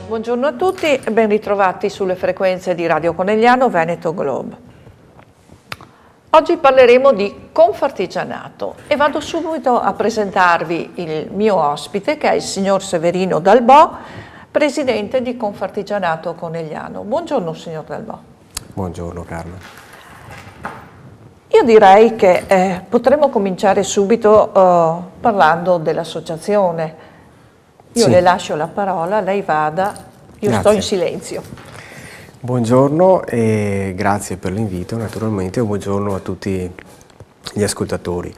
Buongiorno a tutti e ben ritrovati sulle frequenze di Radio Conegliano Veneto Globe. Oggi parleremo di Confartigianato e vado subito a presentarvi il mio ospite, che è il signor Severino Dalbò, presidente di Confartigianato Conegliano. Buongiorno signor Dalbò. Buongiorno Carla. Io direi che potremmo cominciare subito parlando dell'associazione. Io Sì. le lascio la parola, lei vada, io Grazie. sto in silenzio. Buongiorno e grazie per l'invito naturalmente, buongiorno a tutti gli ascoltatori.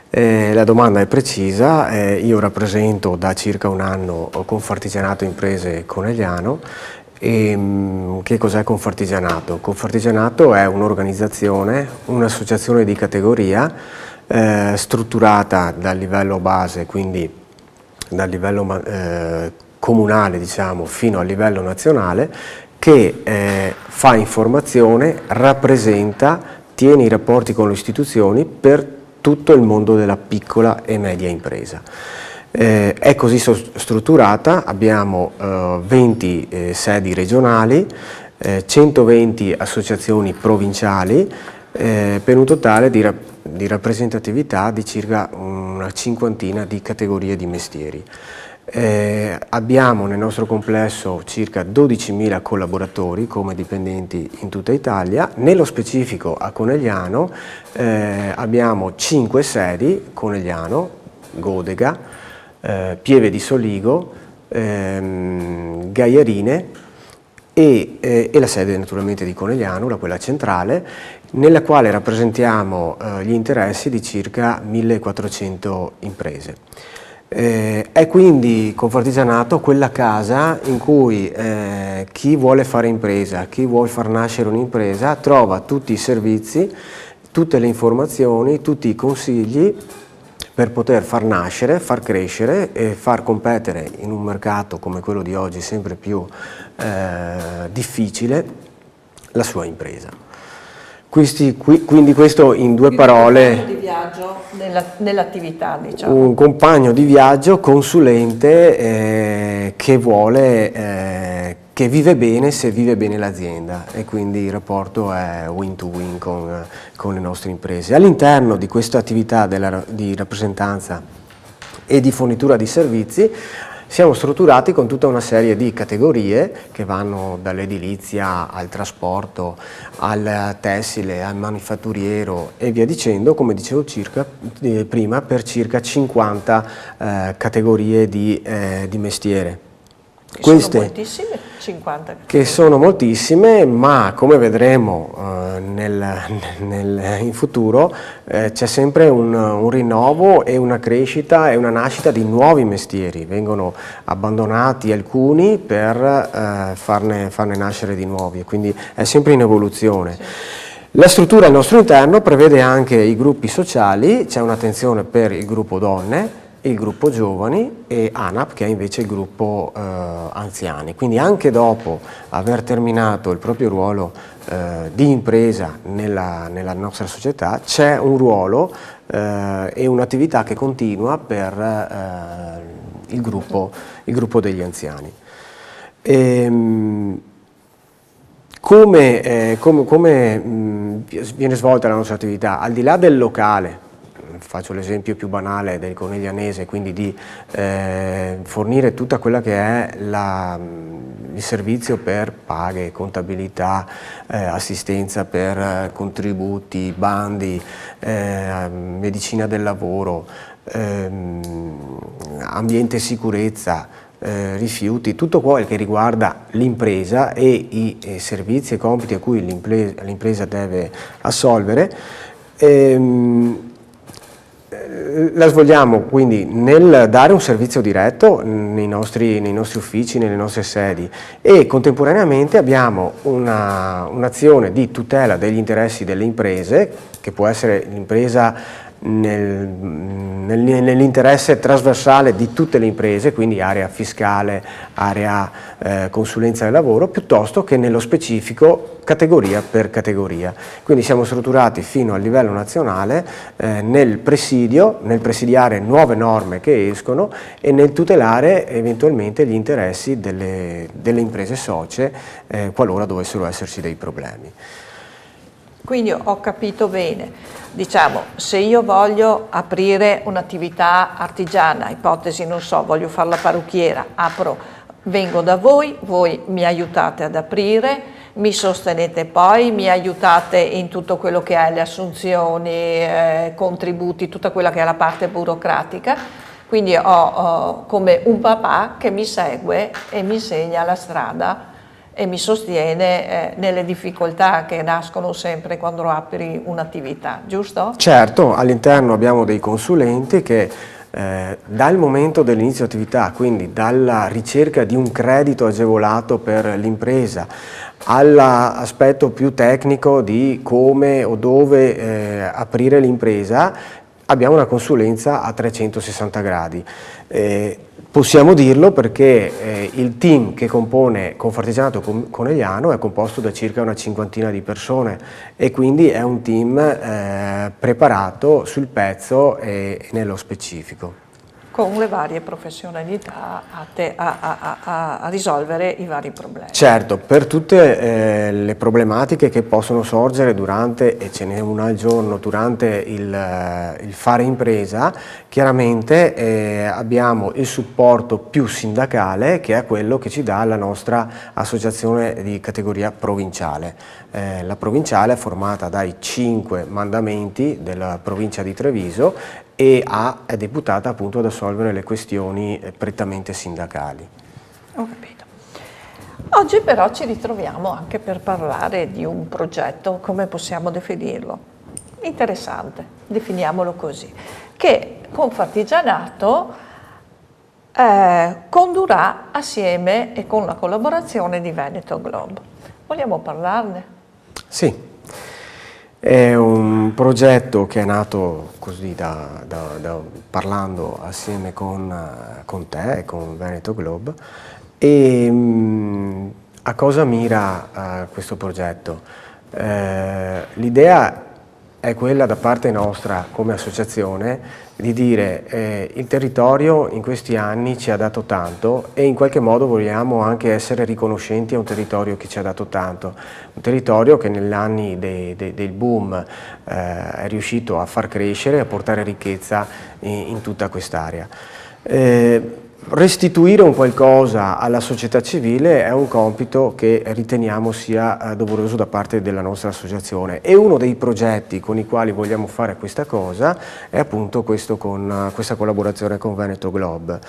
La domanda è precisa, io rappresento da circa un anno Confartigianato Imprese Conegliano. Che cos'è Confartigianato? Confartigianato è un'organizzazione, un'associazione di categoria strutturata dal livello base, quindi dal livello comunale diciamo, fino al livello nazionale, che fa informazione, rappresenta, tiene i rapporti con le istituzioni per tutto il mondo della piccola e media impresa. È così strutturata, abbiamo 20 sedi regionali, 120 associazioni provinciali, per un totale di rappresentatività di circa una cinquantina di categorie di mestieri. Abbiamo nel nostro complesso circa 12.000 collaboratori come dipendenti in tutta Italia. Nello specifico a Conegliano abbiamo 5 sedi: Conegliano, Godega, Pieve di Soligo, Gaiarine e la sede naturalmente di Conegliano, quella centrale, nella quale rappresentiamo gli interessi di circa 1.400 imprese. È quindi Confartigianato quella casa in cui chi vuole fare impresa, chi vuole far nascere un'impresa, trova tutti i servizi, tutte le informazioni, tutti i consigli per poter far nascere, far crescere e far competere in un mercato come quello di oggi sempre più difficile la sua impresa. Quindi questo in due parole. Un compagno di viaggio nell'attività, diciamo. Un compagno di viaggio, consulente che vuole, che vive bene se vive bene l'azienda, e quindi il rapporto è win to win con le nostre imprese. All'interno di questa attività di rappresentanza e di fornitura di servizi siamo strutturati con tutta una serie di categorie che vanno dall'edilizia al trasporto, al tessile, al manifatturiero e via dicendo, come dicevo prima, per circa 50 categorie di mestiere. Sono moltissime, 50. Che sono moltissime, ma come vedremo in futuro c'è sempre un rinnovo e una crescita e una nascita di nuovi mestieri. Vengono abbandonati alcuni per farne nascere di nuovi, quindi è sempre in evoluzione. Sì. La struttura al nostro interno prevede anche i gruppi sociali, c'è un'attenzione per il gruppo donne, il gruppo giovani e ANAP, che è invece il gruppo anziani. Quindi anche dopo aver terminato il proprio ruolo di impresa nella nostra società c'è un ruolo e un'attività che continua per il gruppo degli anziani. Come viene svolta la nostra attività? Al di là del locale, faccio l'esempio più banale del coneglianese, quindi di fornire tutta quella che è il servizio per paghe, contabilità, assistenza per contributi, bandi, medicina del lavoro, ambiente e sicurezza, rifiuti, tutto quello che riguarda l'impresa e i servizi e compiti a cui l'impresa deve assolvere. La svolgiamo quindi nel dare un servizio diretto nei nostri uffici, nelle nostre sedi, e contemporaneamente abbiamo un'azione di tutela degli interessi delle imprese, che può essere l'impresa nell'interesse trasversale di tutte le imprese, quindi area fiscale, area consulenza del lavoro, piuttosto che nello specifico categoria per categoria. Quindi siamo strutturati fino a livello nazionale nel presidiare nuove norme che escono e nel tutelare eventualmente gli interessi delle imprese socie qualora dovessero esserci dei problemi. Quindi ho capito bene, diciamo, se io voglio aprire un'attività artigiana, ipotesi, non so, voglio fare la parrucchiera, vengo da voi, voi mi aiutate ad aprire, mi sostenete poi, mi aiutate in tutto quello che è le assunzioni, contributi, tutta quella che è la parte burocratica, quindi ho come un papà che mi segue e mi insegna la strada e mi sostiene nelle difficoltà che nascono sempre quando apri un'attività, giusto? Certo, all'interno abbiamo dei consulenti che dal momento dell'inizio attività, quindi dalla ricerca di un credito agevolato per l'impresa, all'aspetto più tecnico di come o dove aprire l'impresa, abbiamo una consulenza a 360 gradi. Possiamo dirlo perché il team che compone Confartigianato Conegliano è composto da circa una cinquantina di persone e quindi è un team preparato sul pezzo e nello specifico. Con le varie professionalità atte a risolvere i vari problemi. Certo, per tutte le problematiche che possono sorgere durante, e ce n'è una al giorno, durante il fare impresa, chiaramente abbiamo il supporto più sindacale, che è quello che ci dà la nostra associazione di categoria provinciale. La provinciale è formata dai 5 mandamenti della provincia di Treviso e è deputata appunto ad assolvere le questioni prettamente sindacali. Ho capito. Oggi però ci ritroviamo anche per parlare di un progetto, come possiamo definirlo? Interessante, definiamolo così, che Confartigianato condurrà assieme e con la collaborazione di Veneto Globe. Vogliamo parlarne? Sì. È un progetto che è nato così parlando assieme con te e con Veneto Globe. E a cosa mira questo progetto? L'idea è quella da parte nostra come associazione di dire il territorio in questi anni ci ha dato tanto e in qualche modo vogliamo anche essere riconoscenti a un territorio che ci ha dato tanto, un territorio che negli anni del boom è riuscito a far crescere, a portare ricchezza in tutta quest'area. Restituire un qualcosa alla società civile è un compito che riteniamo sia doveroso da parte della nostra associazione e uno dei progetti con i quali vogliamo fare questa cosa è appunto questa collaborazione con Veneto Globe.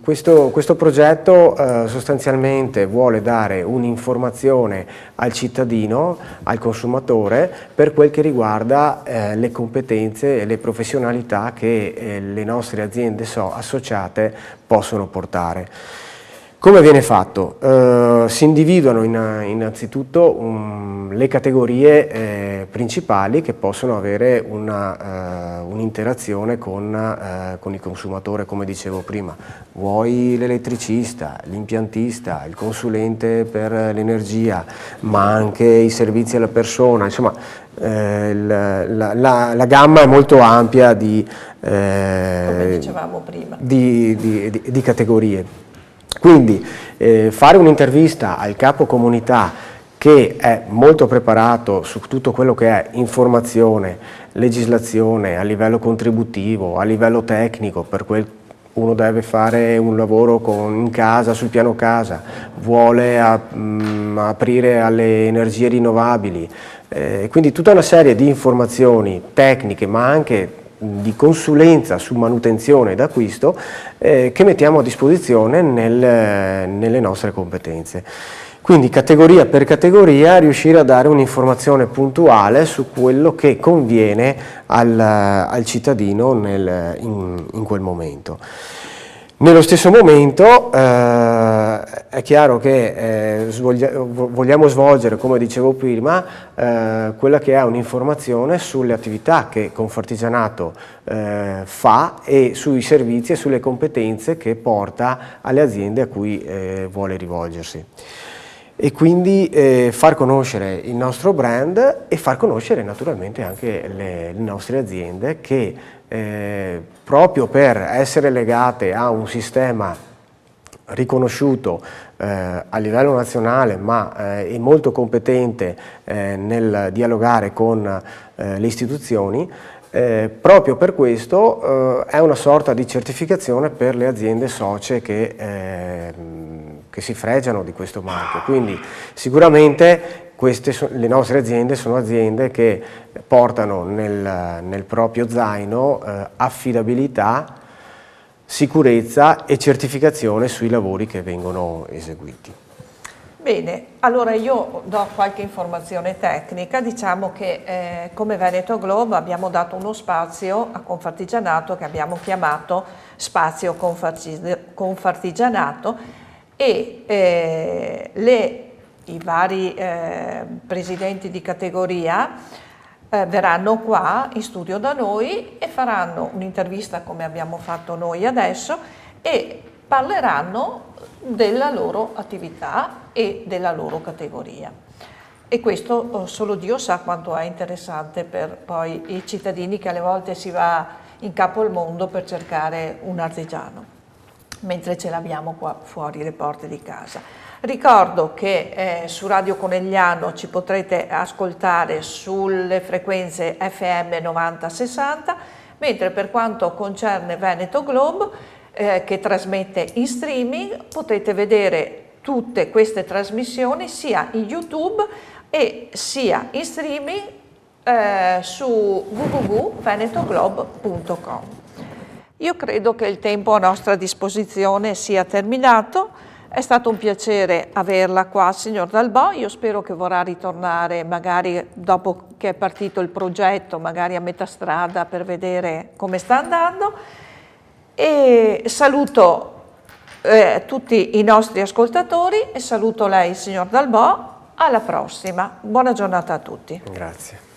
Questo progetto sostanzialmente vuole dare un'informazione al cittadino, al consumatore, per quel che riguarda le competenze e le professionalità che le nostre aziende associate possono portare. Come viene fatto? Si individuano innanzitutto le categorie principali che possono avere un'interazione con il consumatore, come dicevo prima. Vuoi l'elettricista, l'impiantista, il consulente per l'energia, ma anche i servizi alla persona, insomma la gamma è molto ampia come dicevamo prima, di categorie. Quindi fare un'intervista al capo comunità che è molto preparato su tutto quello che è informazione, legislazione a livello contributivo, a livello tecnico, per quel uno deve fare un lavoro in casa, sul piano casa, vuole aprire alle energie rinnovabili, quindi tutta una serie di informazioni tecniche ma anche di consulenza su manutenzione ed acquisto che mettiamo a disposizione nelle nostre competenze. Quindi categoria per categoria riuscire a dare un'informazione puntuale su quello che conviene al cittadino in quel momento. Nello stesso momento è chiaro che vogliamo svolgere, come dicevo prima, quella che è un'informazione sulle attività che Confartigianato fa e sui servizi e sulle competenze che porta alle aziende a cui vuole rivolgersi. E quindi far conoscere il nostro brand e far conoscere naturalmente anche le nostre aziende che proprio per essere legate a un sistema riconosciuto a livello nazionale ma è molto competente nel dialogare con le istituzioni, proprio per questo è una sorta di certificazione per le aziende socie che si fregiano di questo marchio. Quindi sicuramente le nostre aziende sono aziende che portano nel proprio zaino affidabilità, sicurezza e certificazione sui lavori che vengono eseguiti. Bene, allora io do qualche informazione tecnica. Diciamo che come Veneto Globe abbiamo dato uno spazio a Confartigianato che abbiamo chiamato Spazio Confartigianato e i vari presidenti di categoria verranno qua in studio da noi e faranno un'intervista come abbiamo fatto noi adesso e parleranno della loro attività e della loro categoria. E questo solo Dio sa quanto è interessante per poi i cittadini che alle volte si va in capo al mondo per cercare un artigiano, mentre ce l'abbiamo qua fuori le porte di casa. Ricordo che su Radio Conegliano ci potrete ascoltare sulle frequenze FM 90-60, mentre per quanto concerne Veneto Globe, che trasmette in streaming, potete vedere tutte queste trasmissioni sia in YouTube e sia in streaming su www.venetoglobe.com. Io credo che il tempo a nostra disposizione sia terminato. È stato un piacere averla qua, signor Dalbò. Io spero che vorrà ritornare magari dopo che è partito il progetto, magari a metà strada, per vedere come sta andando. E saluto tutti i nostri ascoltatori e saluto lei, signor Dalbò. Alla prossima. Buona giornata a tutti. Grazie.